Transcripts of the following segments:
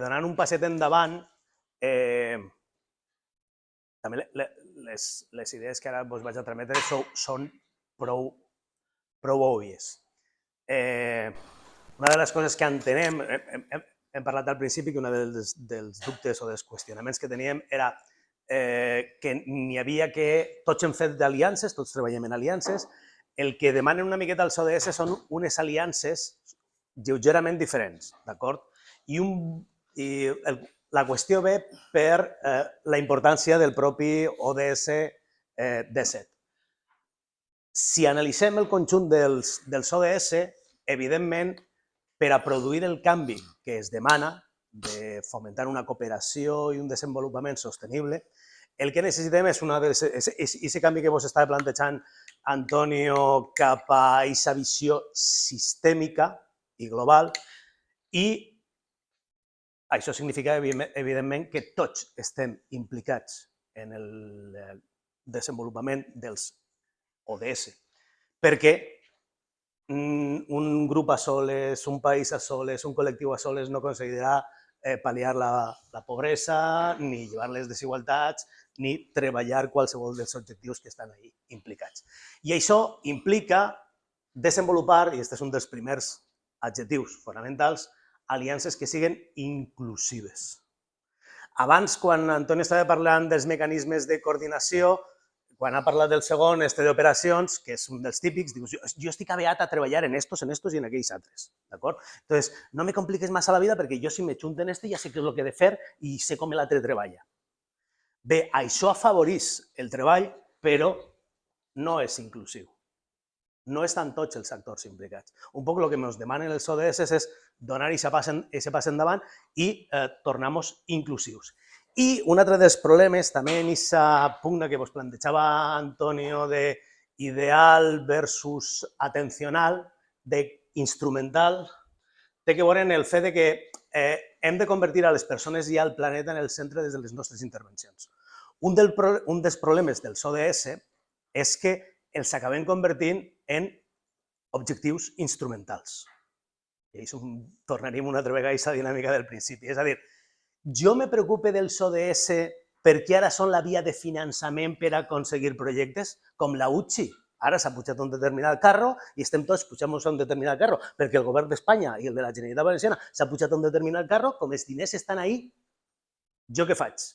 donant un passet endavant, també les idees que ara vos vaig a trametre són prou òbvies. Una de les coses que entenem, hem parlat al principi que un dels dubtes o dels qüestionaments que teníem era que n'hi havia que tots hem fet d'aliances, tots treballem en aliances, el que demanen una miqueta als ODS són unes aliances lleugerament diferents, d'acord? I la qüestió ve per la importància del propi ODS 17. Si analitzem el conjunt dels ODS, evidentment, per a produir el canvi que es demana de fomentar una cooperació i un desenvolupament sostenible, el que necessitem és aquest canvi que vos estava plantejant, Antonio, cap a aquesta visió sistèmica i global, i això significa, evidentment, que tots estem implicats en el desenvolupament dels ODS, perquè un grup a soles, un país a soles, un col·lectiu a soles no aconseguirà pal·liar la pobresa, ni llevar les desigualtats, ni treballar qualsevol dels objectius que estan ahí implicats. I això implica desenvolupar, i aquest és un dels primers adjectius fonamentals, aliances que siguin inclusives. Abans, quan Antoni estava parlant dels mecanismes de coordinació, quan ha parlat del segon, d'operacions, que és un dels típics, dius, jo estic aviat a treballar en estos i en aquells altres, d'acord? Entonces, no me compliques massa la vida perquè jo si me junto en ja sé què és el que he de fer i sé com l'altre treballa. Bé, això afavoreix el treball, però no és inclusiu. No estan tots els actors implicats. Un poc el que ens demanen els ODS és donar aquest pas endavant i tornar-nos inclusius. I un altre dels problemes, també en aquesta pugna que vos plantejava Antonio d'ideal versus atencional, d'instrumental, té que veure en el fet que hem de convertir a les persones i al planeta en el centre de les nostres intervencions. Un dels problemes dels ODS és que els acabem convertint en objectius instrumentals. I això tornaríem una altra vegada a aquesta dinàmica del principi. És a dir, jo me preocupe dels ODS perquè ara són la via de finançament per a aconseguir projectes, com la UCI. Ara s'ha pujat un determinat carro i estem tots pujant-nos a un determinat carro, perquè el govern d'Espanya i el de la Generalitat Valenciana s'ha pujat a un determinat carro, com els diners estan ahí, jo què faig?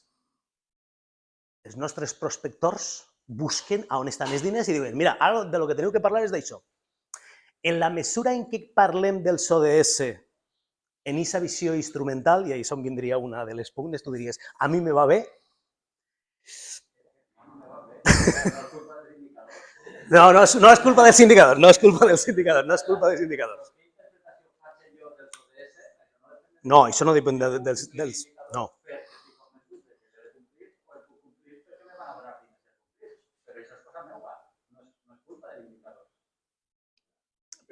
Els nostres prospectors busquen on estan els diners i diuen, mira, ara de lo que teniu que parlar és d'això. En la mesura en què parlem dels ODS en aquesta visió instrumental, i això em vindria una de les pugnes, tu diries, a mi me va bé? No, no és culpa dels indicadors, no és culpa dels indicadors, no és culpa dels indicadors. No, això no depèn dels... No.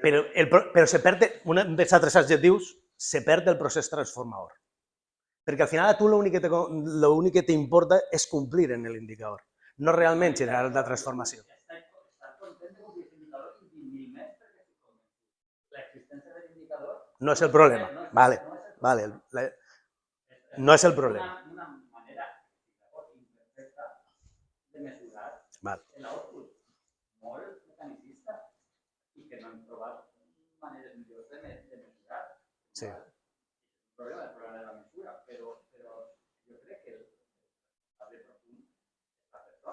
Però se perd, un dels altres adjectius, se perd el procés transformador. Perquè al final a tu l'únic que t'importa és complir en l'indicador, no realment generar la transformació. No és el problema. Vale. No és el problema. Vale. Sí.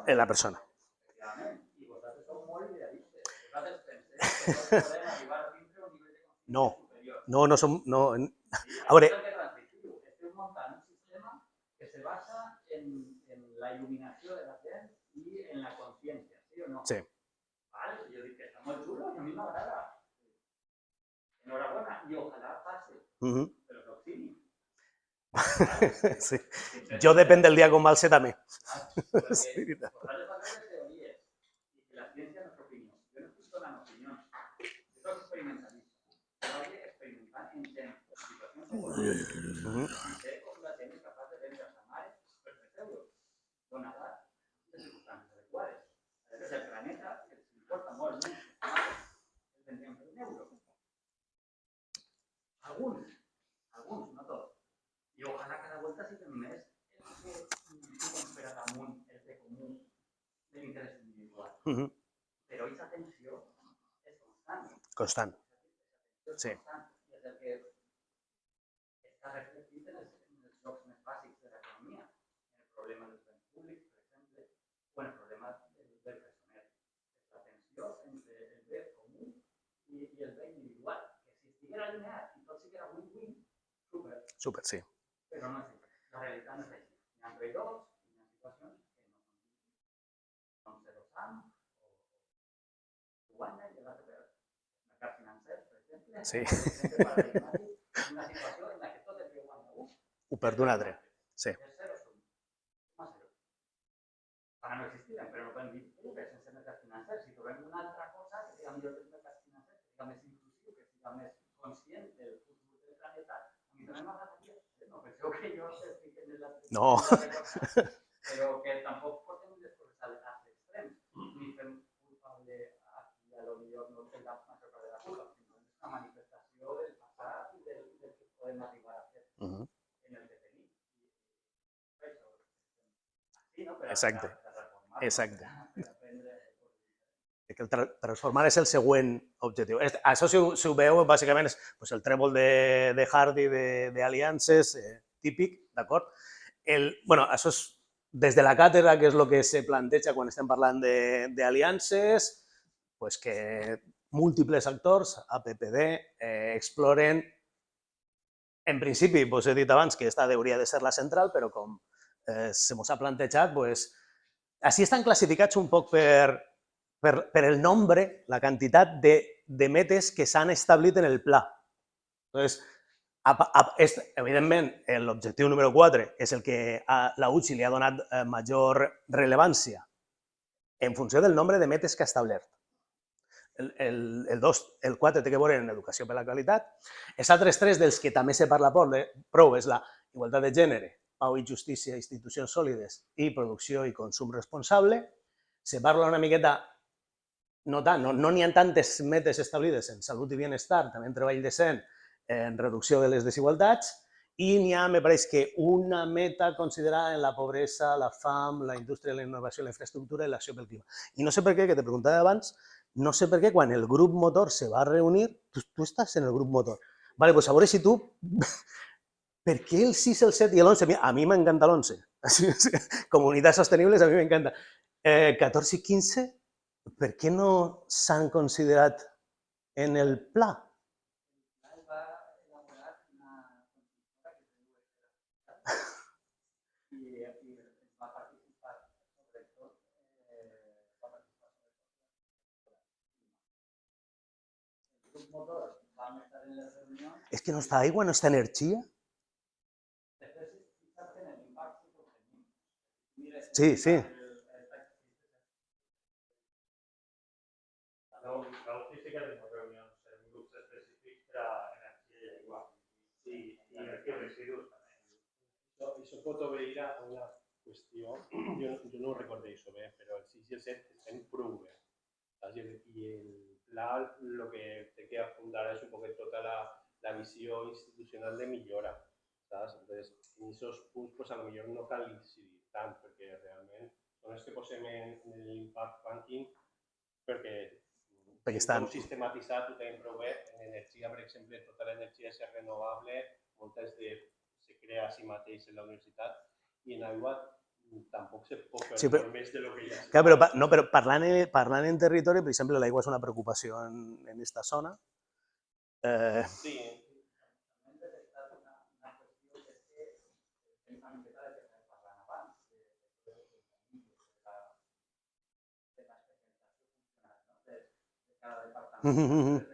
En la persona. No som... A veure... Estem muntant un sistema que se basa en la il·luminació de la gent i en la consciència, sí o no? Sí. Jo dic que està molt xulo i a mi m'agrada. Enhorabona, i ojalà passi, però s'obstini. Sí. Jo depèn del dia com va el ser també. Sí, sí que més és que tu per damunt el bé comú de l'interès individual. Però aquesta tensió és constant. Constant. Sí. I és el que està reflectit en els llocs més bàsics de l'economia, en el problema dels béns públics, per exemple, o en el problema del personal. La tensió entre el bé comú i el bé individual, que si estiguera alineat i tot siguera win-win, súper. Súper, sí. Però no és així. La realitat no és així. Hi ha trade-offs, hi ha situacions que no són zero-sum, o guanya i l'altre perd. El mercat financer, per exemple, sí. Una situació en la que tot el que guanya un ho perd un altre. Sí. És zero-sum. Suma zero. Ara no existiran, però no podem dir que sense mercat financer. Si trobem una altra cosa que siga millor que el mercat financer, que siga més inclusiu, que siga més conscient del futur del planeta, a mi també m'agradaria. No penseu que jo estic en la... No. Però que tampoc portem les coses als extrems. Ni fem culpable aquí, a lo millor no té la major part de la culpa, sinó és una manifestació del passat i del que podem arribar a fer en el que tenim. Sí, no? Exacte. Per Exacte. per aprendre... Que transformar és el següent objectiu. Això, si ho veu, bàsicament és pues, el trèvol de Hardy d'aliances, típic, d'acord? Bueno, això és des de la càtedra, que és el que se planteja quan estem parlant d'aliances, pues que múltiples actors, APPD, exploren, en principi, pues he dit abans que aquesta hauria de ser la central, però com se mos ha plantejat, pues, així estan classificats un poc per el nombre, la quantitat de metes que s'han establit en el pla. Entonces, evidentment, l'objectiu número 4 és el que la UCI li ha donat major rellevància en funció del nombre de metes que ha establert. El 4 té que veure en educació per la qualitat. Els altres 3 dels que també se parla prou és la igualtat de gènere, pau i justícia, institucions sòlides i producció i consum responsable. Se parla una miqueta, no tant, no n'hi ha tantes metes establides en salut i benestar, també en treball decent, en reducció de les desigualtats, i n'hi ha, me pareix que una meta considerada en la pobresa, la fam, la indústria, la innovació, la infraestructura i l'acció pel clima. I no sé per què, que te preguntava abans, no sé per què quan el grup motor se va reunir, tu estàs en el grup motor. Vale, pues a veure si tu... Per què el 6, el 7 i l'11? A mi m'encanta l'11. Comunitats sostenibles a mi m'encanta. 14 i 15, per què no s'han considerat en el pla? Va elaborar una consultora que es diu i va participar sobretot el grup motor va estar en les reunions. És que no està aigua, no està energia? Després, fixa't en l'impacte que tenim. Sí, sí. La logística de les reunions en grups específics per a energia i aigua i residus també. Això pot obeir a una qüestió, jo no ho recordo això bé, però el 6 i el 7 estan prou bé. I el pla el que té que afundar és un poc tota la visió institucional de millora. Saps? Entonces, en aquests punts, pues, potser no cal incidir tant, perquè realment són els que posem en l'impact banking, perquè estan sistematitzat, ho tenim prou bé. En energia, per exemple, tota l'energia és renovable, moltes se crea a si mateix en la universitat, i en aigua tampoc se pot fer més de lo que ja s'ha. Clar, però parlant en territori, per exemple, l'aigua és una preocupació en aquesta zona. Sí. Cada departament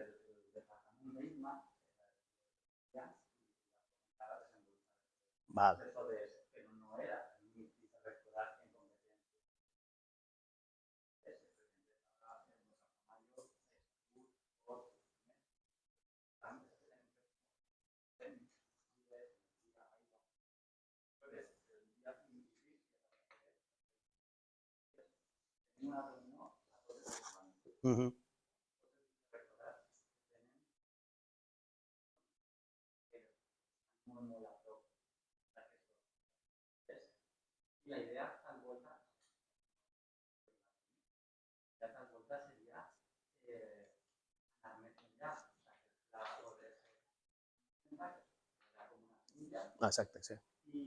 Val. però no era rectorat en competència. Una reunió a tot el departament. Molt a prop d'aquesta. la idea tal volta seria anar més enllà. La ODS era com una filla Exacte, sí. i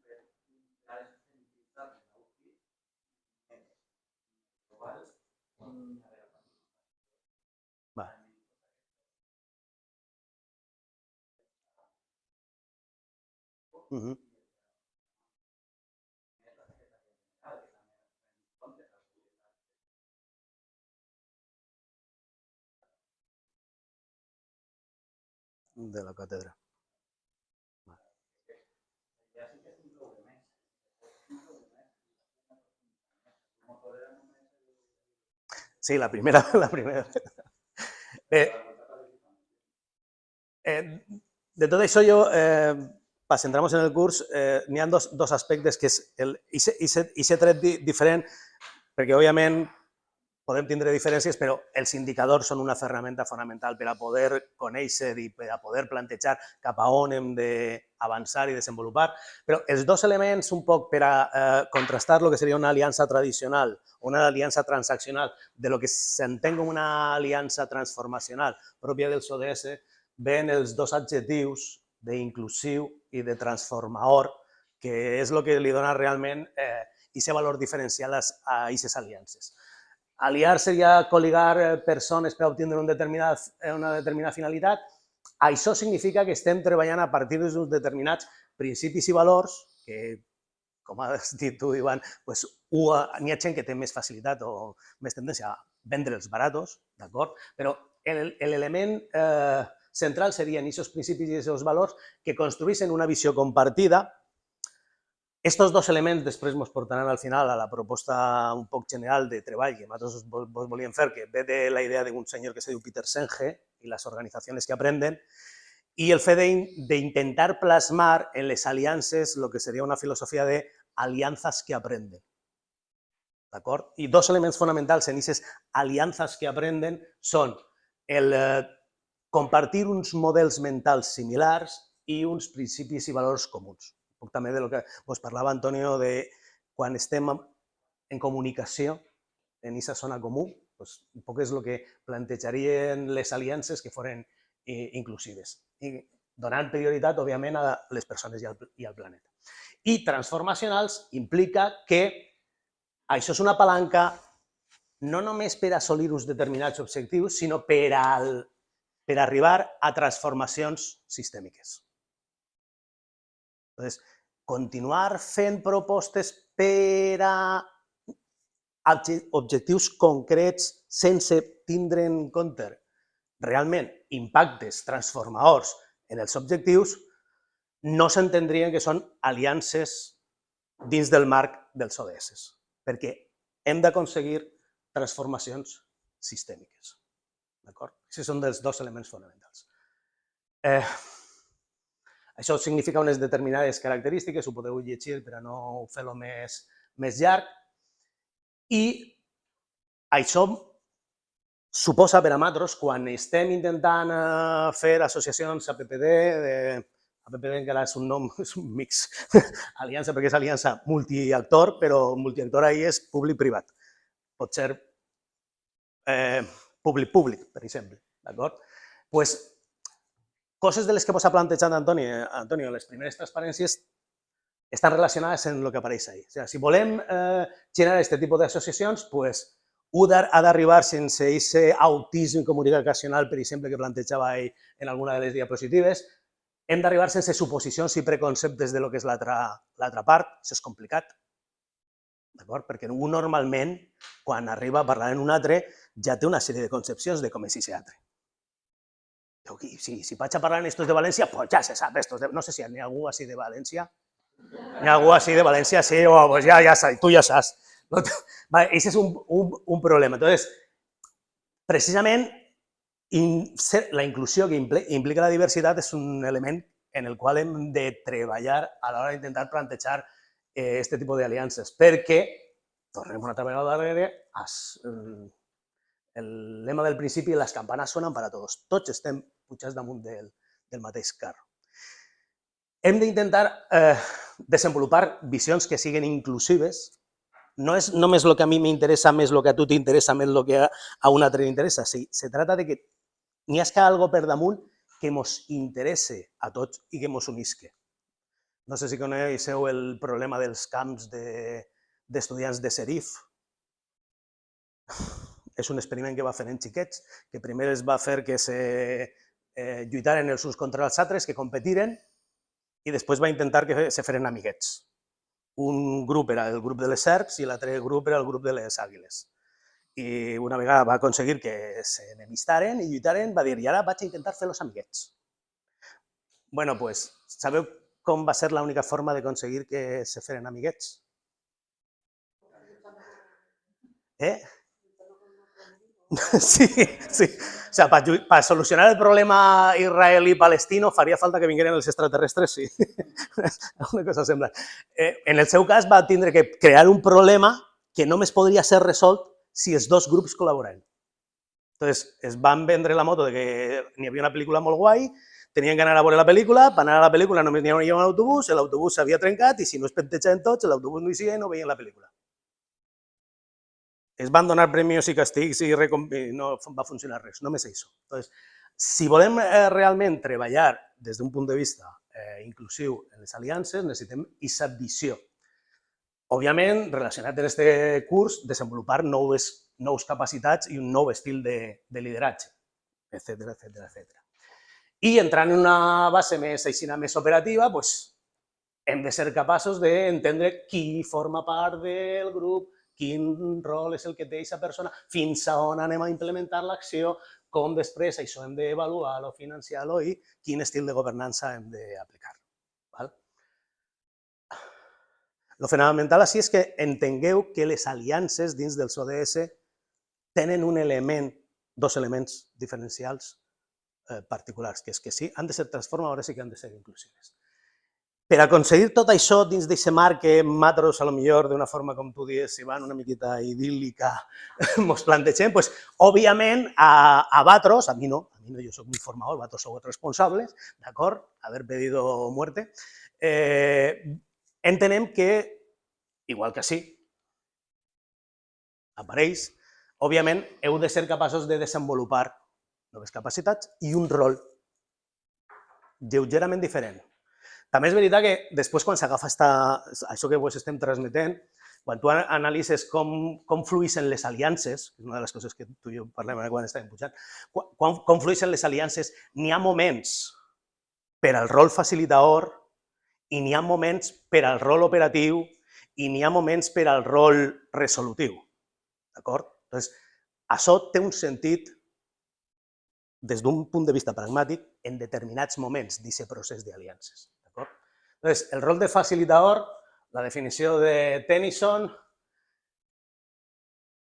per la sostenibilitat de l'UCI global Va. Mhm. De la càtedra. ja sí que s'incloure més. Sí, la primera. La primera. De tot això jo, centramos en el curs, n'hi ha dos aspectes, que és aquest tret diferent, perquè òbviament podem tindre diferències, però els indicadors són una ferramenta fonamental per a poder conèixer i per a poder plantejar cap a on hem d'avançar i desenvolupar. Però els dos elements, un poc per a contrastar el que seria una aliança tradicional, una aliança transaccional, de lo que s'entén com una aliança transformacional pròpia dels ODS, ven els dos adjectius d'inclusiu i de transformador, que és el que li dona realment aquest valor diferencial a aquestes aliances. Aliar seria col·ligar persones per obtenir una determinada finalitat. Això significa que estem treballant a partir d'uns determinats principis i valors que, com has dit tu, Ivan, n'hi ha gent que té més facilitat o més tendència a vendre'ls baratos, d'acord? Però l'element central serien aquests principis i aquests valors que construïssin una visió compartida. Estos dos elements després ens portaran al final a la proposta un poc general de treball que nosaltres vos volíem fer, que ve de la idea d'un senyor que se diu Peter Senge i les organitzacions que aprenden, i el fet d'intentar plasmar en les aliances el que seria una filosofia de alianzas que aprenden. D'acord? I dos elements fonamentals en aquestes alianzas que aprenden són el compartir uns models mentals similars i uns principis i valors comuns. També del que vos parlava, Antonio, de quan estem en comunicació en aquesta zona comú, un poc és el que plantejarien les aliances que foren inclusives, i donant prioritat, òbviament, a les persones i al planeta. I transformacionals implica que això és una palanca no només per assolir uns determinats objectius, sinó per arribar a transformacions sistèmiques. Entonces, continuar fent propostes per a objectius concrets sense tindre en compte realment impactes transformadors en els objectius, no s'entendrien que són aliances dins del marc dels ODS, perquè hem d'aconseguir transformacions sistèmiques. D'acord? Aquests són els dos elements fonamentals. Això significa unes determinades característiques, ho podeu llegir per a no fer-ho més llarg, i això suposa per a nosaltres, quan estem intentant fer associacions APPD, APPD encara és un nom, és un mix, aliança, perquè és aliança multiactor, però multiactor ahir és públic-privat. Pot ser públic-públic, per exemple, d'acord? Doncs coses de les que vos ha plantejat Antonio, les primeres transparències estan relacionades amb el que apareix ahí. O sigui, si volem generar aquest tipus d'associacions, ha d'arribar sense aquest autisme comunicacional, per exemple, que plantejava ell en alguna de les diapositives. Hem d'arribar sense suposicions i preconceptes de lo que és l'altra part. Això és complicat, d'acord? Perquè un normalment, quan arriba a parlar en un altre, ja té una sèrie de concepcions de com és aquest altre. Si vaig a parlar en estos de València, pues ja se sap. No sé si hi ha algú així de València. Hi ha algú així de València, sí, pues ja saps, tu ja saps. Aquest és un problema. Entonces, precisament, la inclusió que implica la diversitat és un element en el qual hem de treballar a l'hora d'intentar plantejar aquest tipus d'aliances, perquè, tornem una altra vegada darrere, el lema del principi, les campanes suenan para todos. Tots estem pujats damunt del mateix carro. Hem d'intentar desenvolupar visions que siguin inclusives. No és només el que a mi m'interessa més el que a tu t'interessa més el que a un altre l'interessa. Sí, se trata de que n'hi hagi algo per damunt que mos interesse a tots i que mos unisque. No sé si coneixeu el problema dels camps d'estudiants de Serif. És un experiment que va fer en xiquets, que primer es va fer que lluitaren els uns contra els altres, que competiren, i després va intentar que se feren amiguets. Un grup era el grup de les serps i l'altre grup era el grup de les àguiles. I una vegada va aconseguir que s'enemistaren i lluitaren, va dir, i ara vaig a intentar fer-los amiguets. Bueno, doncs, sabeu com va ser l'única forma d'aconseguir que se feren amiguets? Sí, sí. O sea, para solucionar el problema israelí-palestino faria falta que vingueren els extraterrestres, sí. Una cosa semblant. En el seu cas va tindre que crear un problema que només podria ser resolt si els dos grups col·laboraven. Entonces, es van vendre la moto de que n'hi havia una pel·lícula molt guai, tenien que anar a veure la pel·lícula, per anar a la pel·lícula només n'hi havia un autobús, l'autobús s'havia trencat i si no es pentejaven tots, l'autobús no hi seguia i no veien la pel·lícula. Es van donar premis i càstigs i no va funcionar res, només això. Entonces, si volem realment treballar des d'un punt de vista inclusiu en les aliances, necessitem aquesta visió. Òbviament, relacionat amb aquest curs, desenvolupar nous capacitats i un nou estil de lideratge, etcètera, etcètera, etcètera. I entrant en una base més operativa, hem de ser capaços d'entendre qui forma part del grup, quin rol és el que té aquesta persona, fins a on anem a implementar l'acció, com després això hem d'avaluar-lo, financiar-lo i quin estil de governança hem d'aplicar. Lo fonamental així és que entengueu que les aliances dins dels ODS tenen dos elements diferencials particulars, que és que sí, han de ser transformadores i que han de ser inclusives. Per aconseguir tot això dins d'aquest marc que nosaltres, potser d'una forma, com tu dius, Ivan, una miqueta idíl·lica, ens plantegem, òbviament, a vosaltres, a mi no, jo soc un formador, vosaltres sou els responsables, d'acord, haver pedido muerte, entenem que, igual que sí, apareix, òbviament, heu de ser capaços de desenvolupar noves capacitats i un rol lleugerament diferent. També és veritat que després, quan s'agafa això que vos estem transmetent, quan tu analitzes com fluïssin les aliances, que és una de les coses que tu i jo parlem quan estàvem pujant, com fluïssin les aliances, n'hi ha moments per al rol facilitador i n'hi ha moments per al rol operatiu i n'hi ha moments per al rol resolutiu. D'acord? Doncs això té un sentit des d'un punt de vista pragmàtic en determinats moments d'aquest procés d'aliances. Entonces, el rol de facilitador, la definició de Tennyson,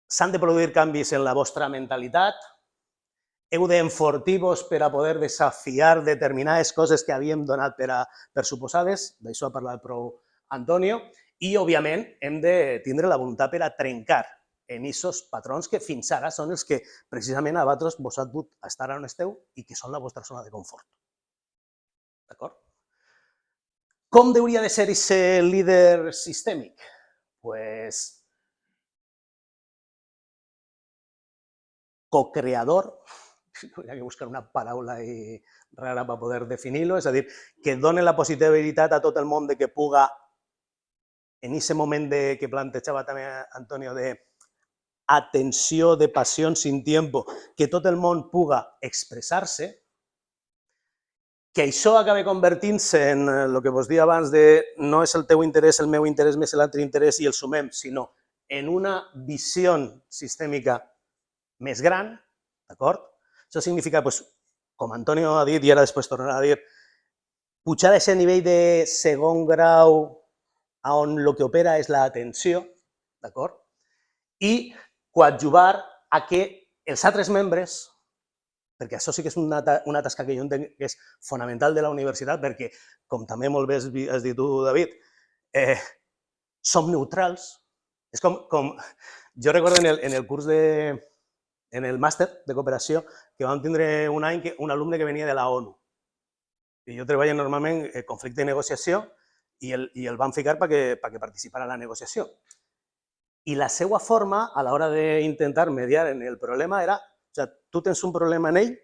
s'han de produir canvis en la vostra mentalitat, heu d'enfortir-vos per a poder desafiar determinades coses que havíem donat per suposades, d'això ha parlat prou Antonio, i, òbviament, hem de tindre la voluntat per a trencar en aquests patrons que fins ara són els que precisament a vosaltres vos ha dut a estar on esteu i que són la vostra zona de confort. D'acord? Com hauria de ser aquest líder sistèmic? Pues co-creador, hi ha que buscar una paraula rara per poder definir-lo, és a dir, que doni la possibilitat a tot el món de que puga, en aquest moment que plantejava també Antonio, d'atenció, de passió sin tiempo, que tot el món puga expressar-se, que això acabi convertint-se en el que vos deia abans de no és el teu interès, el meu interès més l'altre interès i el sumem, sinó en una visió sistèmica més gran, d'acord? Això significa, com Antonio ha dit i ara després tornarà a dir, pujar a aquest nivell de segon grau on el que opera és l'atenció, d'acord? I coadjuvar a que els altres membres, perquè això sí que és una tasca que jo entenc que és fonamental de la universitat, perquè, com també molt bé has dit tu, David, som neutrals. És com jo recordo en el curs en el màster de cooperació que vam tindre un any un alumne que venia de la ONU. I jo treballo normalment conflicte i negociació i el van ficar perquè participara en la negociació. I la seva forma, a l'hora d'intentar mediar en el problema, era, o sea, tu tens un problema en ell,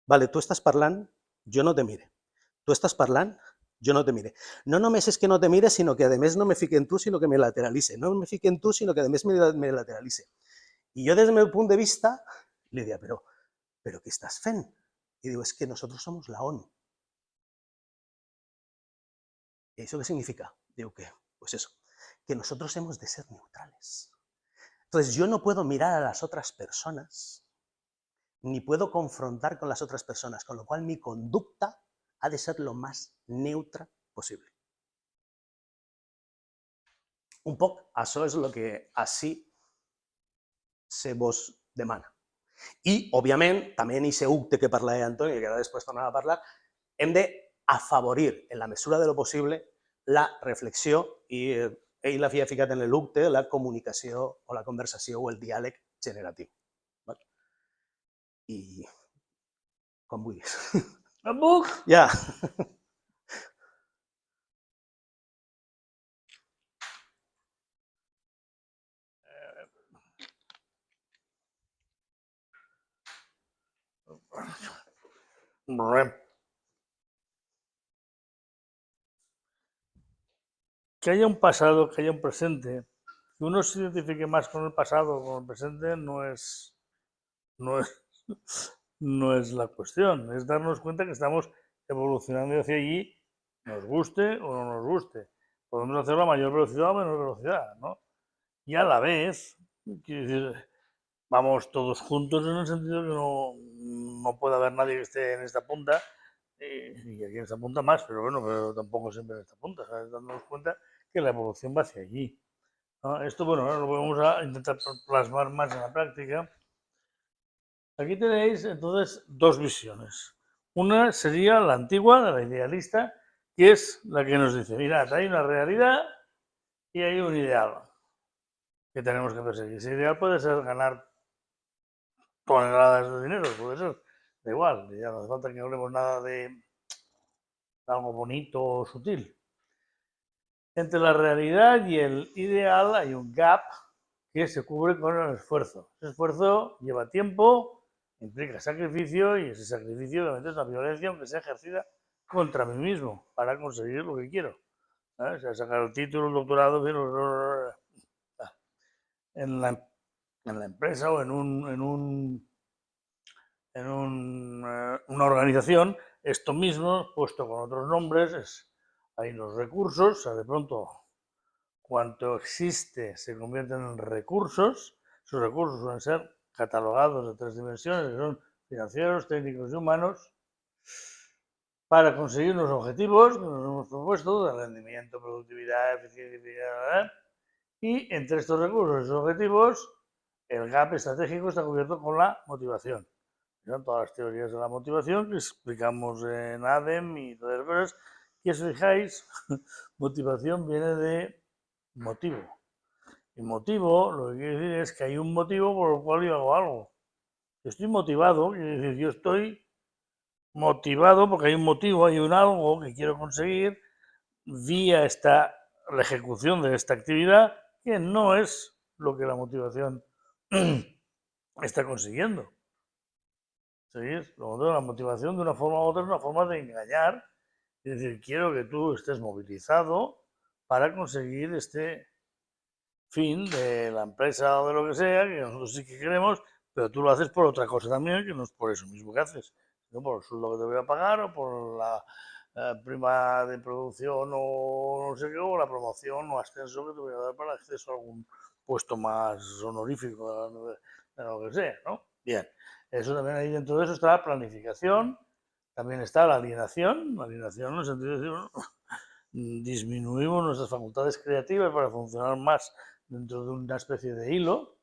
vale, tu estàs parlant, jo no te mire. Tu estàs parlant, jo no te mire. No només és que no te mire, sinó que a més no me fique en tu, sinó que me lateralice. No me fique en tu, sinó que a més me lateralice. I jo, des del meu punt de vista, li deia, però què estàs fent? I diu, és que nosotros somos la ONU. ¿Y eso qué significa? Digo que, pues eso, que nosotros hemos de ser neutrales. Entonces, yo no puedo mirar a las otras personas, ni puedo confrontar con las otras personas, con lo cual mi conducta ha de ser lo más neutra possible. Un poc això és el que així se vos demana. I, òbviament, també en aquest UCTE que parlava Antoni, que ara després tornarà a parlar, hem d'afavorir, en la mesura de lo possible, la reflexió i ell l'havia ficat en l'UCTE, la comunicació o la conversació o el diàleg generatiu. I com vulguis. El buc? Ja. Que haya un pasado, que haya un presente, que uno se identifique más con el pasado o con el presente no es la cuestión, es darnos cuenta que estamos evolucionando hacia allí, nos guste o no nos guste. Podemos hacerlo a mayor velocidad o a menor velocidad, ¿no? Y a la vez, quiero decir, vamos todos juntos en el sentido que no puede haber nadie que esté en esta punta, y aquí en esta punta más, pero bueno, pero tampoco siempre en esta punta, ¿sabes? Dándonos cuenta que la evolución va hacia allí, ¿no? Esto, bueno, ahora lo vamos a intentar plasmar más en la práctica. Aquí tenéis entonces dos visiones. Una sería la antigua, de la idealista, que es la que nos dice, mirad, hay una realidad y hay un ideal que tenemos que perseguir. Ese ideal puede ser ganar toneladas de dinero, puede ser, da igual, ya no hace falta que hablemos nada de algo bonito o sutil. Entre la realidad y el ideal hay un gap que se cubre con el esfuerzo. Ese esfuerzo lleva tiempo, implica sacrificio y ese sacrificio obviamente es una violencia aunque sea ejercida contra mí mismo para conseguir lo que quiero. O sea, sacar el título, el doctorado, en la empresa o en una organización, esto mismo, puesto con otros nombres, hay los recursos, o sea, de pronto, cuanto existe se convierten en recursos. Sus recursos suelen ser catalogados de 3 dimensiones, que son financieros, técnicos y humanos, para conseguir unos objetivos que nos hemos propuesto, de rendimiento, productividad, eficiencia, y entre estos recursos y esos objetivos, el gap estratégico está cubierto con la motivación. Son todas las teorías de la motivación que explicamos en ADEM y todas las cosas. Y os fijáis, motivación viene de motivo. Y motivo lo que quiere decir es que hay un motivo por el cual yo hago algo. Yo estoy motivado, quiere decir, yo estoy motivado porque hay un motivo, hay un algo que quiero conseguir vía la ejecución de esta actividad que no es lo que la motivación está consiguiendo. ¿Seguís? Luego, la motivación de una forma u otra es una forma de engañar. Es decir, quiero que tú estés movilizado para conseguir este fin de la empresa o de lo que sea, que nosotros sí que queremos, pero tú lo haces por otra cosa también, que no es por eso mismo que haces, sino por el sueldo que te voy a pagar o por la prima de producción o no sé qué, o la promoción o ascenso que te voy a dar para acceso a algún puesto más honorífico de lo que sea, ¿no? Bien. Eso también ahí dentro de eso está la planificación, también está la alienación en el sentido de decir, bueno, disminuimos nuestras facultades creativas para funcionar más dentro de una especie de hilo,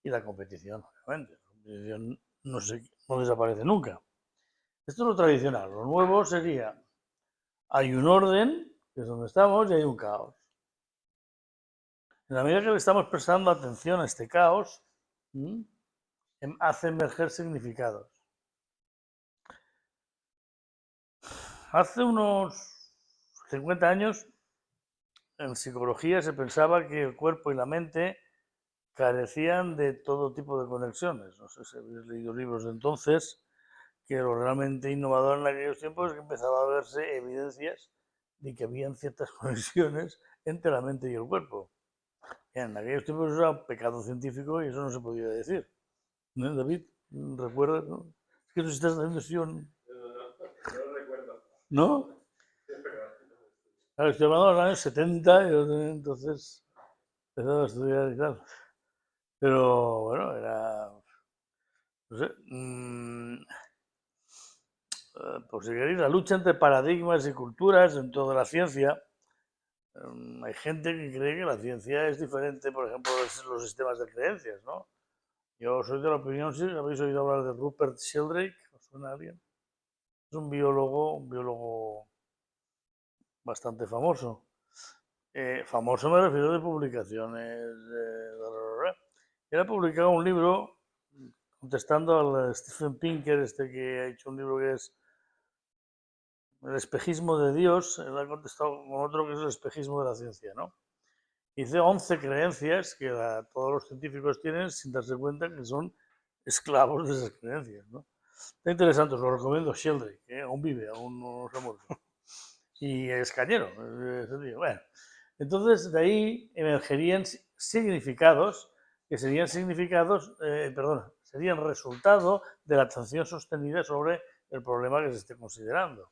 y la competición, obviamente. La competición no desaparece nunca. Esto es lo tradicional. Lo nuevo sería, hay un orden, que es donde estamos, y hay un caos. En la medida que le estamos prestando atención a este caos, hace emerger significados. Hace unos 50 años en psicología se pensaba que el cuerpo y la mente carecían de todo tipo de conexiones. No sé si habéis leído libros de entonces, que lo realmente innovador en aquellos tiempos es que empezaba a verse evidencias de que habían ciertas conexiones entre la mente y el cuerpo. En aquellos tiempos eso era un pecado científico y eso no se podía decir. ¿No, David? ¿Recuerdas? ¿No? Es que tú estás haciendo sesión. No lo recuerdo. ¿No? Sí, pero Claro, estoy hablando de los años 70, entonces empezaba a estudiar y tal. Pero bueno, era. No sé. Por si queréis, la lucha entre paradigmas y culturas en toda la ciencia. Hay gente que cree que la ciencia es diferente, por ejemplo, de los sistemas de creencias, ¿no? Yo soy de la opinión, si habéis oído hablar de Rupert Sheldrake, ¿os suena a alguien? Es un biólogo bastante famoso. Famoso me refiero de publicaciones. Él ha publicado un libro contestando al Stephen Pinker, que ha hecho un libro que es El espejismo de Dios. Él ha contestado con otro que es el espejismo de la ciencia, ¿no? Dice 11 creencias que todos los científicos tienen sin darse cuenta que son esclavos de esas creencias, ¿no? Está interesante, os lo recomiendo. Sheldrake, aún vive, aún no se ha muerto. Y es cañero, bueno. Entonces, de ahí emergerían significados que serían serían resultado de la atención sostenida sobre el problema que se esté considerando.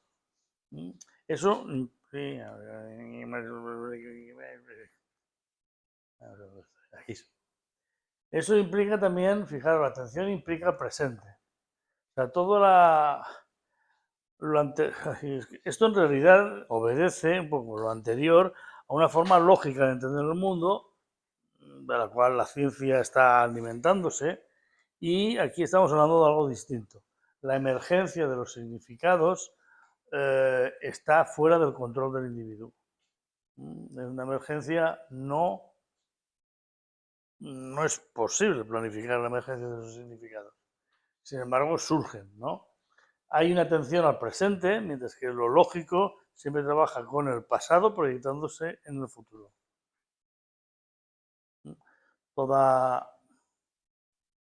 Eso, sí, aquí. Eso implica también, fijaros, la atención implica el presente. O sea, esto en realidad obedece un poco lo anterior a una forma lógica de entender el mundo, de la cual la ciencia está alimentándose, y aquí estamos hablando de algo distinto. La emergencia de los significados está fuera del control del individuo. En una emergencia no es posible planificar la emergencia de esos significados. Sin embargo, surgen, ¿no? Hay una atención al presente, mientras que lo lógico siempre trabaja con el pasado proyectándose en el futuro.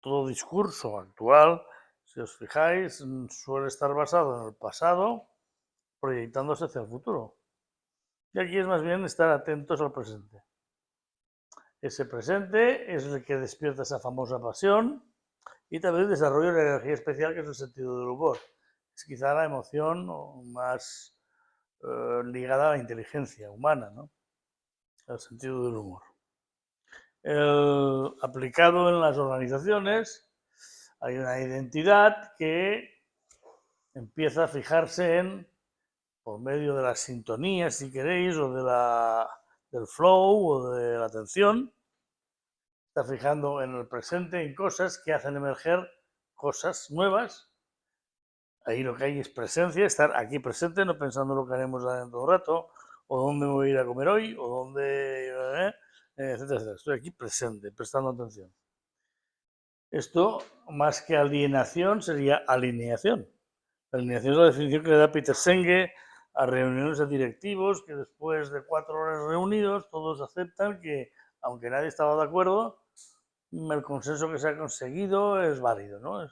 Todo discurso actual, si os fijáis, suele estar basado en el pasado proyectándose hacia el futuro. Y aquí es más bien estar atentos al presente. Ese presente es el que despierta esa famosa pasión y también el desarrollo de la energía especial, que es el sentido del humor. Es quizá la emoción más ligada a la inteligencia humana, ¿no? El sentido del humor. Aplicado en las organizaciones, hay una identidad que empieza a fijarse por medio de la sintonía, si queréis, o del flow o de la atención, está fijando en el presente en cosas que hacen emerger cosas nuevas. Ahí lo que hay es presencia, estar aquí presente, no pensando en lo que haremos dentro de un rato, o dónde me voy a ir a comer hoy, o dónde, etcétera, etcétera. Estoy aquí presente, prestando atención. Esto, más que alienación, sería alineación. La alineación es la definición que le da Peter Senge a reuniones de directivos que después de 4 horas reunidos todos aceptan que, aunque nadie estaba de acuerdo, el consenso que se ha conseguido es válido, ¿no?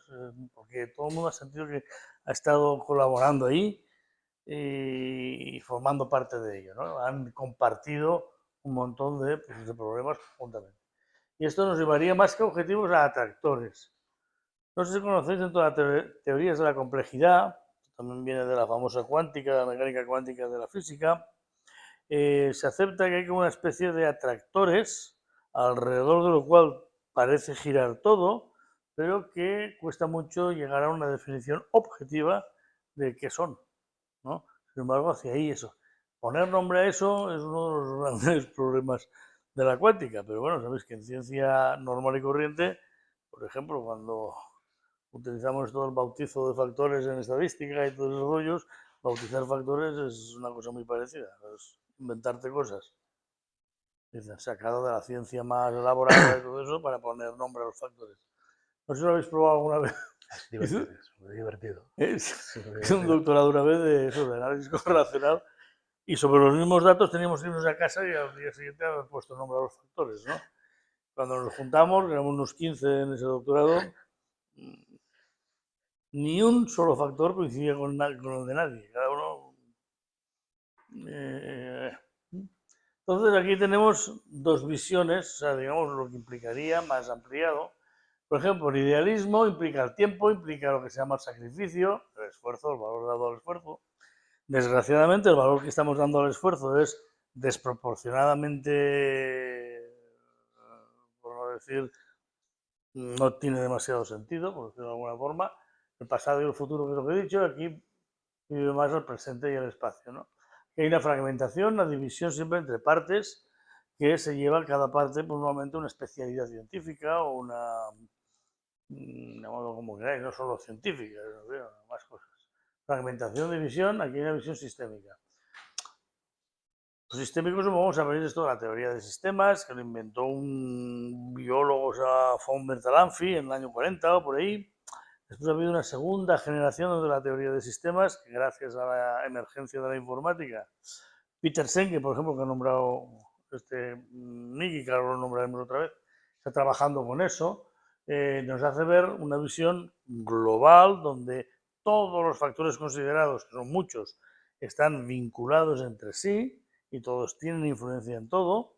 Porque todo el mundo ha sentido que ha estado colaborando ahí y formando parte de ello, ¿no? Han compartido un montón de problemas conjuntamente. Y esto nos llevaría más que objetivos a atractores. No sé si conocéis dentro de las teorías de la complejidad, también viene de la famosa cuántica, la mecánica cuántica de la física, se acepta que hay como una especie de atractores alrededor de lo cual parece girar todo, pero que cuesta mucho llegar a una definición objetiva de qué son, ¿no? Sin embargo, hacia ahí eso. Poner nombre a eso es uno de los grandes problemas de la cuántica, pero bueno, sabéis que en ciencia normal y corriente, por ejemplo, cuando utilizamos todo el bautizo de factores en estadística y todos esos rollos, bautizar factores es una cosa muy parecida, es inventarte cosas. Sacado de la ciencia más elaborada y todo eso para poner nombre a los factores. No sé si lo habéis probado alguna vez. Es divertido, es muy divertido. Es, Es muy hice un divertido. doctorado una vez de eso, de análisis correlacional, y sobre los mismos datos teníamos que irnos a casa y al día siguiente haber puesto nombre a los factores, ¿no? Cuando nos juntamos, que éramos unos 15 en ese doctorado, ni un solo factor coincidía con el de nadie. Cada uno. Entonces aquí tenemos dos visiones, o sea, digamos lo que implicaría más ampliado. Por ejemplo, el idealismo implica el tiempo, implica lo que se llama el sacrificio, el esfuerzo, el valor dado al esfuerzo. Desgraciadamente, el valor que estamos dando al esfuerzo es desproporcionadamente, por no decir, no tiene demasiado sentido, por decirlo de alguna forma. El pasado y el futuro, que es lo que he dicho, aquí vive más el presente y el espacio, ¿no? Hay una fragmentación, una división siempre entre partes, que se lleva cada parte, pues, normalmente una especialidad científica o una, llamadlo como queráis, no solo científica, más cosas. Fragmentación, división, aquí hay una visión sistémica. Los sistémicos, como vamos a ver, esto de la teoría de sistemas, que lo inventó un biólogo, o sea, von Bertalanffy, en el año 40 o por ahí. Después ha habido una segunda generación de la teoría de sistemas, que gracias a la emergencia de la informática, Peter Senge, por ejemplo, que ha nombrado Nicky, que ahora lo nombraremos otra vez, está trabajando con eso, nos hace ver una visión global donde todos los factores considerados, que son muchos, están vinculados entre sí y todos tienen influencia en todo.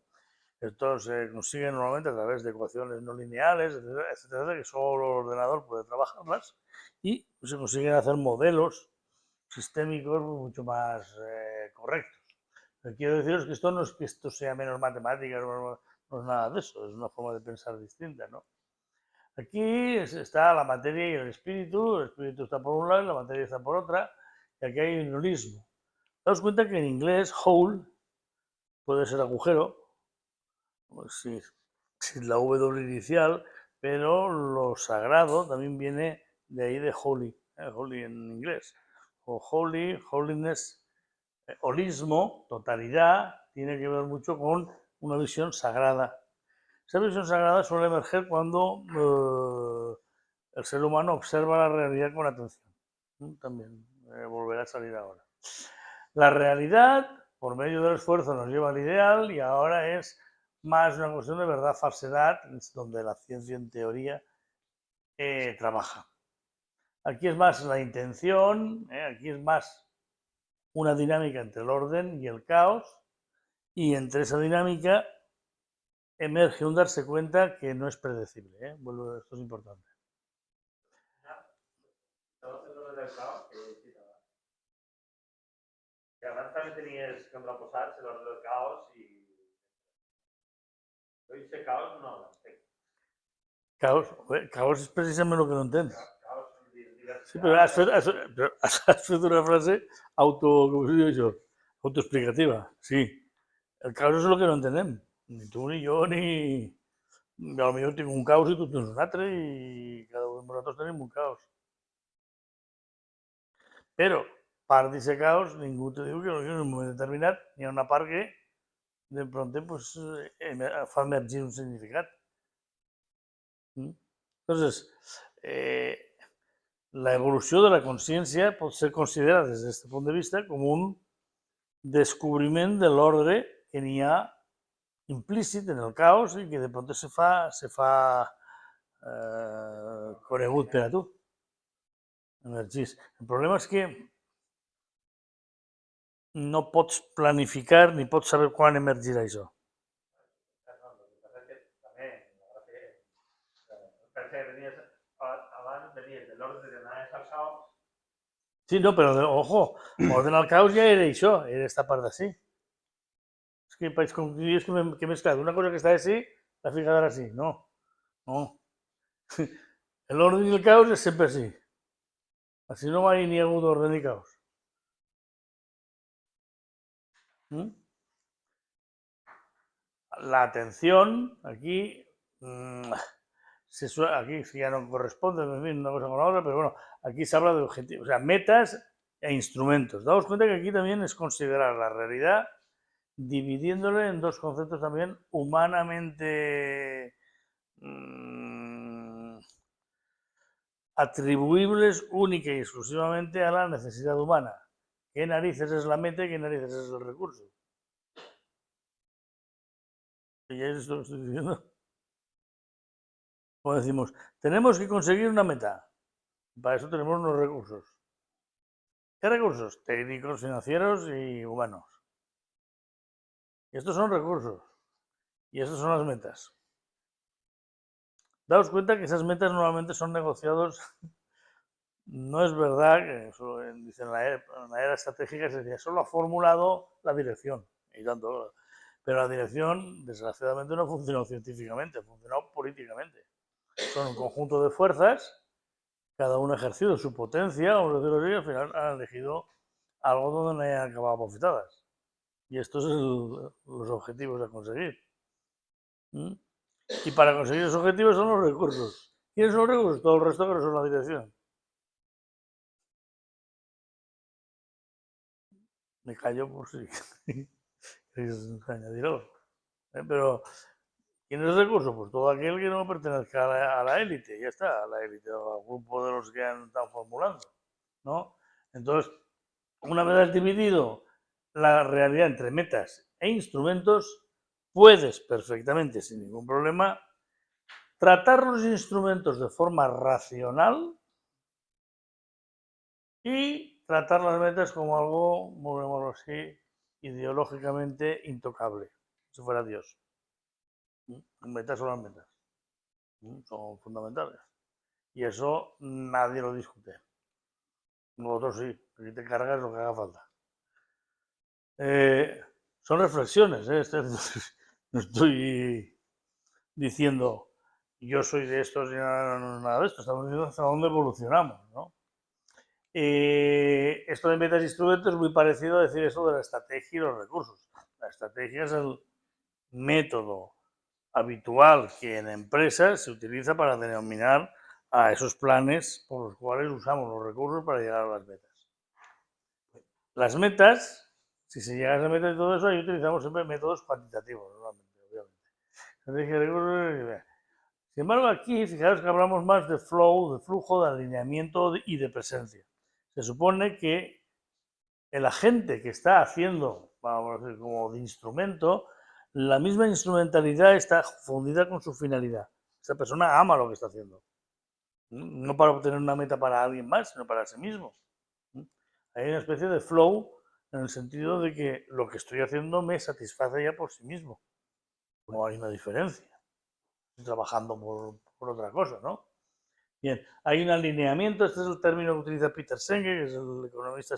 Esto se consigue normalmente a través de ecuaciones no lineales, etcétera, etcétera, que solo el ordenador puede trabajarlas, y se consiguen hacer modelos sistémicos mucho más correctos. Lo que quiero deciros que esto no es que esto sea menos matemáticas, no es nada de eso, es una forma de pensar distinta, ¿no? Aquí está la materia y el espíritu está por un lado y la materia está por otra, y aquí hay un holismo. Daos cuenta que en inglés whole puede ser agujero, pues sí, sin la W inicial, pero lo sagrado también viene de ahí de holy, holy en inglés, o holy, holiness, holismo, totalidad, tiene que ver mucho con una visión sagrada. Esa visión sagrada suele emerger cuando el ser humano observa la realidad con atención. También volverá a salir ahora. La realidad, por medio del esfuerzo, nos lleva al ideal y ahora es más una cuestión de verdad-falsedad, donde la ciencia en teoría trabaja. Aquí es más la intención, aquí es más una dinámica entre el orden y el caos, y entre esa dinámica emerge un darse cuenta que no es predecible. Bueno, esto es importante. Estamos en l'ordre del caos, que abans també tenies contraposats l'ordre del caos i... Jo aquest caos no l'entenc. Caos es precisament el que no entens. Caos, diversitat... Sí, però has fet una frase com se diu això? Autoexplicativa. Sí. El caos és el que no entenem. Ni tu, ni jo, ni... Potser jo tinc un caos i tu tens un altre i cada un de nosaltres tenim un caos. Però part d'aquest caos ningú te diu que en un moment determinat hi ha una part que de pronto pues, fa emergir un significat. Entonces, la evolució de la consciència pot ser considerada des d'aquest punt de vista com un descobriment de l'ordre que n'hi ha implícit en el caos i que de pronto se fa conegut per a tu. Emergís. El problema és que no pots planificar ni pots saber quan emergirà això. Abans venies de l'ordre de anaves al caos. Sí, no, però ojo, orden al caos ja era això, era esta part d'ací. És que vaig concluir que he mesclat una cosa que està així, la ficat ara així. No, no. L'ordre i el caos és sempre així. Així no mai n'hi ha hagut orden ni caos. La atención, aquí, aquí ya no corresponde, en fin, una cosa con la otra, pero bueno, aquí se habla de objetivos, o sea, metas e instrumentos. Daos cuenta que aquí también es considerar la realidad dividiéndole en dos conceptos también humanamente atribuibles única y exclusivamente a la necesidad humana. ¿Qué narices es la meta y qué narices es el recurso? Y ya es esto que estoy diciendo. Como decimos, tenemos que conseguir una meta. Para eso tenemos unos recursos. ¿Qué recursos? Técnicos, financieros y humanos. Y estos son recursos. Y estas son las metas. Daos cuenta que esas metas normalmente son negociados. No es verdad que eso dicen en la era estratégica se decía, solo ha formulado la dirección. Y tanto. Pero la dirección, desgraciadamente, no ha funcionado científicamente, ha funcionado políticamente. Son un conjunto de fuerzas, cada uno ha ejercido su potencia, vamos a decirlo así, y al final han elegido algo donde no hayan acabado bofetadas. Y estos son los objetivos a conseguir. ¿Mm? Y para conseguir esos objetivos son los recursos. ¿Quiénes son los recursos? Todo el resto que no son la dirección. Me callo por si queréis añadir algo. Pero, ¿quién es el recurso? Pues todo aquel que no pertenezca a la élite, ya está, a la élite, o al grupo de los que están formulando, ¿no? Entonces, una vez has dividido la realidad entre metas e instrumentos, puedes perfectamente, sin ningún problema, tratar los instrumentos de forma racional y tratar las metas como algo, llamémoslo así, ideológicamente intocable, si fuera Dios. Metas son las metas, son fundamentales. Y eso nadie lo discute. Nosotros sí, aquí te cargas lo que haga falta. Son reflexiones, no estoy diciendo yo soy de estos y nada de esto, estamos diciendo hasta dónde evolucionamos, ¿no? Esto de metas e instrumentos es muy parecido a decir eso de la estrategia y los recursos. La estrategia es el método habitual que en empresas se utiliza para denominar a esos planes por los cuales usamos los recursos para llegar a las metas. Las metas, si se llega a esa meta y todo eso, ahí utilizamos siempre métodos cuantitativos, normalmente, obviamente. Sin embargo, aquí, fijaros que hablamos más de flow, de flujo, de alineamiento y de presencia. Se supone que el agente que está haciendo, vamos a decir, como de instrumento, la misma instrumentalidad está fundida con su finalidad. Esa persona ama lo que está haciendo. No para obtener una meta para alguien más, sino para sí mismo. Hay una especie de flow en el sentido de que lo que estoy haciendo me satisface ya por sí mismo. No hay una diferencia. Estoy trabajando por otra cosa, ¿no? Bien, hay un alineamiento, este es el término que utiliza Peter Senge, que es el economista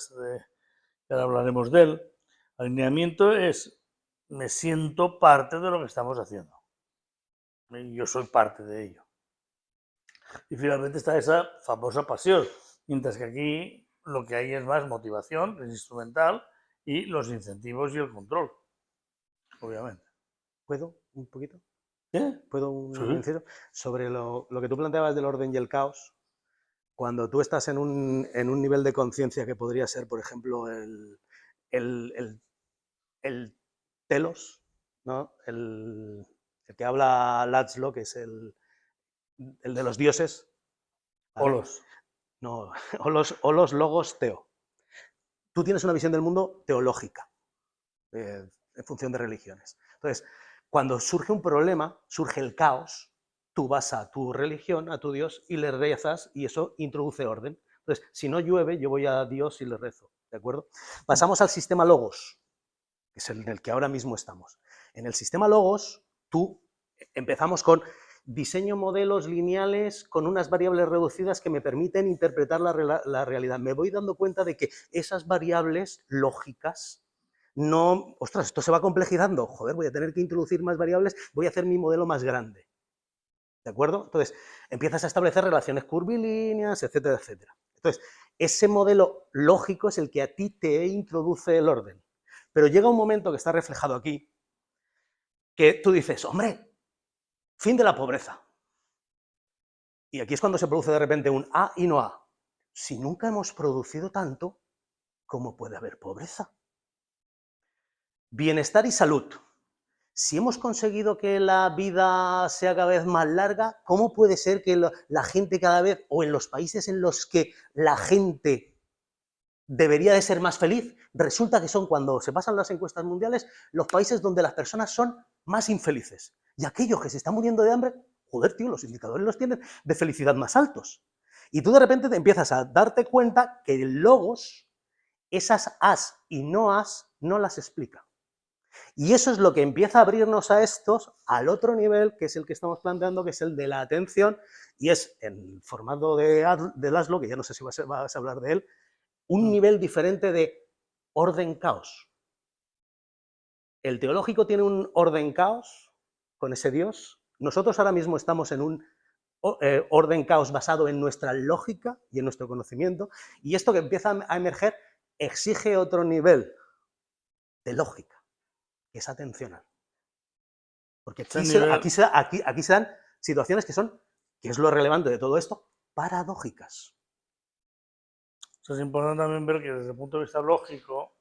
que ahora hablaremos de él. Alineamiento es, me siento parte de lo que estamos haciendo. Y yo soy parte de ello. Y finalmente está esa famosa pasión, mientras que aquí lo que hay es más motivación, es instrumental, y los incentivos y el control, obviamente. ¿Puedo un poquito? ¿Qué? ¿Puedo un Sí. inciso? Sobre lo que tú planteabas del orden y el caos, cuando tú estás en un nivel de conciencia que podría ser, por ejemplo, el telos, ¿no? El que habla Laszlo, que es el de los dioses. ¿vale? Olos. No, olos, logos, teo. Tú tienes una visión del mundo teológica, en función de religiones. Entonces, cuando surge un problema, surge el caos, tú vas a tu religión, a tu Dios, y le rezas, y eso introduce orden. Entonces, si no llueve, yo voy a Dios y le rezo, ¿de acuerdo? Pasamos al sistema logos, que es en el que ahora mismo estamos. En el sistema logos, empezamos con diseño modelos lineales con unas variables reducidas que me permiten interpretar la realidad. Me voy dando cuenta de que esas variables lógicas no, ostras, esto se va complejizando, joder, voy a tener que introducir más variables, voy a hacer mi modelo más grande. ¿De acuerdo? Entonces, empiezas a establecer relaciones curvilíneas, etcétera, etcétera. Entonces, ese modelo lógico es el que a ti te introduce el orden. Pero llega un momento que está reflejado aquí, que tú dices, hombre, fin de la pobreza. Y aquí es cuando se produce de repente un A y no A. Si nunca hemos producido tanto, ¿cómo puede haber pobreza? Bienestar y salud. Si hemos conseguido que la vida sea cada vez más larga, ¿cómo puede ser que la gente cada vez, o en los países en los que la gente debería de ser más feliz, resulta que son, cuando se pasan las encuestas mundiales, los países donde las personas son más infelices? Y aquellos que se están muriendo de hambre, joder, tío, los indicadores los tienen de felicidad más altos. Y tú de repente te empiezas a darte cuenta que el logos, esas as y no as, no las explica. Y eso es lo que empieza a abrirnos a estos al otro nivel, que es el que estamos planteando, que es el de la atención, y es en formato de Laszlo, que ya no sé si vas a hablar de él, un nivel diferente de orden-caos. El teológico tiene un orden-caos con ese Dios. Nosotros ahora mismo estamos en un orden-caos basado en nuestra lógica y en nuestro conocimiento, y esto que empieza a emerger exige otro nivel de lógica, que es atencional. Porque aquí se dan situaciones que son, que es lo relevante de todo esto, paradójicas. Eso es importante también ver que desde el punto de vista lógico,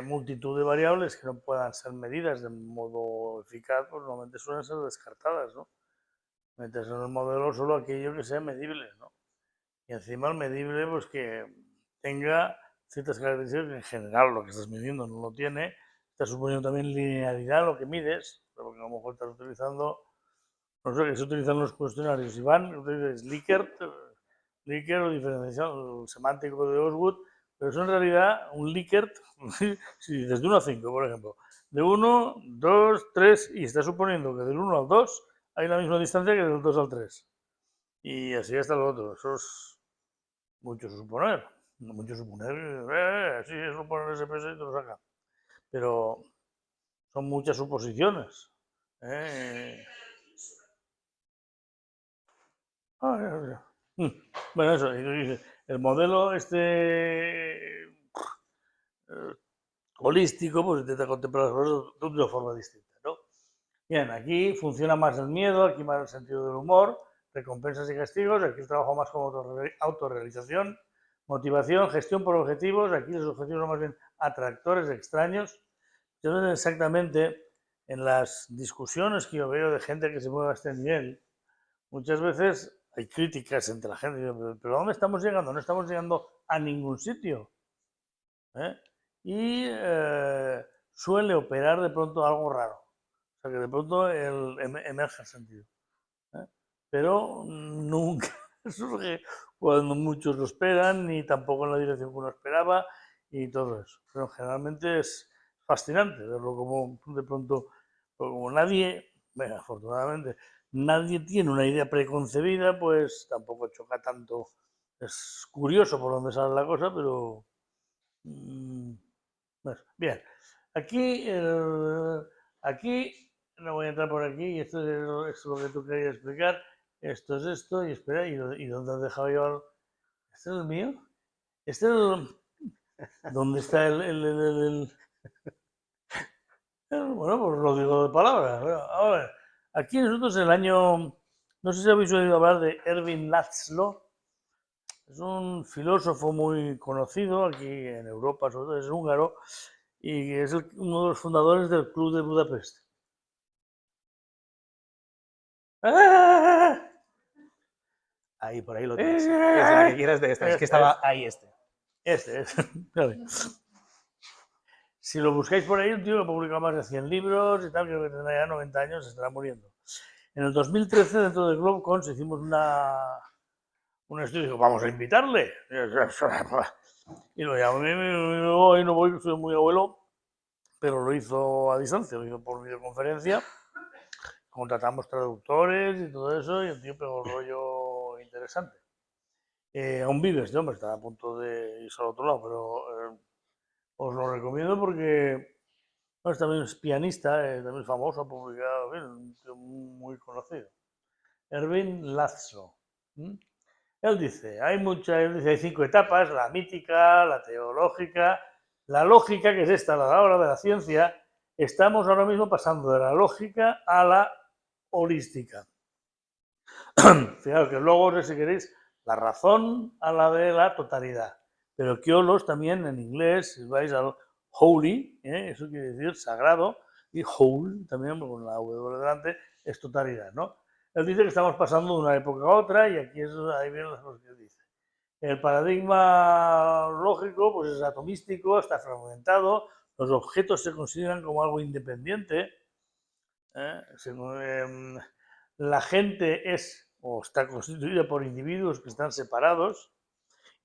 multitud de variables que no puedan ser medidas de modo eficaz, pues normalmente suelen ser descartadas, ¿no? Metes en el modelo solo aquello que sea medible, ¿no? Y encima el medible, pues que tenga ciertas características que en general lo que estás midiendo no lo tiene. Estás suponiendo también linealidad lo que mides, porque a lo mejor estás utilizando, no sé, que se utilizan los cuestionarios. Iván, utilizas Likert o diferenciación, el semántico de Osgood, pero eso en realidad un Likert, si dices de 1 a 5, por ejemplo, de 1, 2, 3, y estás suponiendo que del 1 al 2 hay la misma distancia que del 2 al 3. Y así hasta lo otro. Eso es mucho suponer. Mucho suponer. Sí, es suponer ese peso y te lo saca. Pero son muchas suposiciones. Bueno, eso. El modelo holístico, pues intenta contemplar las cosas de una forma distinta, ¿no? Bien, aquí funciona más el miedo, aquí más el sentido del humor, recompensas y castigos, aquí el trabajo más como autorrealización, motivación, gestión por objetivos, aquí los objetivos son más bien atractores extraños. Yo exactamente en las discusiones que yo veo de gente que se mueve a este nivel, muchas veces hay críticas entre la gente, pero ¿a dónde estamos llegando? No estamos llegando a ningún sitio. Y suele operar de pronto algo raro. O sea, que de pronto emerge el sentido. Pero nunca surge cuando muchos lo esperan, ni tampoco en la dirección que uno esperaba, y todo eso. Pero generalmente es fascinante verlo como de pronto, como nadie, bueno, afortunadamente, nadie tiene una idea preconcebida, pues tampoco choca tanto. Es curioso por dónde sale la cosa, pero... bueno, bien, aquí, aquí, no voy a entrar por aquí, y esto es lo que tú querías explicar, esto es esto, y espera, ¿y dónde has dejado yo? ¿Este es el mío? ¿Este es el... ¿Dónde está bueno, pues lo digo de palabras. A ver, aquí nosotros el año, no sé si habéis oído hablar de Ervin Laszlo, es un filósofo muy conocido aquí en Europa, sobre todo es húngaro, y es uno de los fundadores del Club de Budapest. Ahí, por ahí lo tienes. Es la que quieras de esta. Es que estaba ahí Este. Si lo buscáis por ahí, un tío que ha publicado más de 100 libros y tal, creo que tendrá ya 90 años, se estará muriendo. En el 2013, dentro de GlobeCons, hicimos un estudio y dijo, vamos a invitarle. Y lo llamé, y no voy, soy muy abuelo, pero lo hizo a distancia, lo hizo por videoconferencia. Contratamos traductores y todo eso, y el tío pegó un rollo interesante. Aún vive este hombre, está a punto de irse al otro lado, pero os lo recomiendo porque bueno, también es pianista, también es famoso, ha publicado, un tío muy conocido. Ervin Laszlo. Él dice, hay 5 etapas, la mítica, la teológica, la lógica, que es esta, la hora de la ciencia. Estamos ahora mismo pasando de la lógica a la holística. Fijaos que luego, si queréis, la razón a la de la totalidad. Pero que olos también en inglés, si vais al holy, eso quiere decir sagrado, y whole, también con la W delante, es totalidad, ¿no? Él dice que estamos pasando de una época a otra y aquí ahí vienen las cosas que él dice. El paradigma lógico pues es atomístico, está fragmentado, los objetos se consideran como algo independiente, la gente es o está constituida por individuos que están separados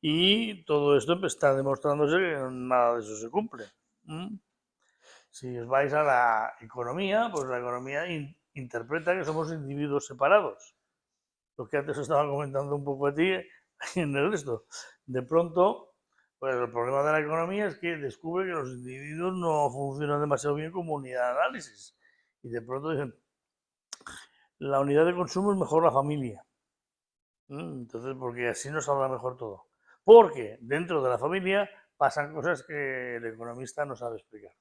y todo esto pues, está demostrándose que nada de eso se cumple. Si os vais a la economía, pues la economía interpreta que somos individuos separados. Lo que antes os estaba comentando un poco a ti en el resto. De pronto, pues el problema de la economía es que descubre que los individuos no funcionan demasiado bien como unidad de análisis. Y de pronto dicen, la unidad de consumo es mejor la familia. Entonces, porque así nos saldrá mejor todo. Porque dentro de la familia pasan cosas que el economista no sabe explicar.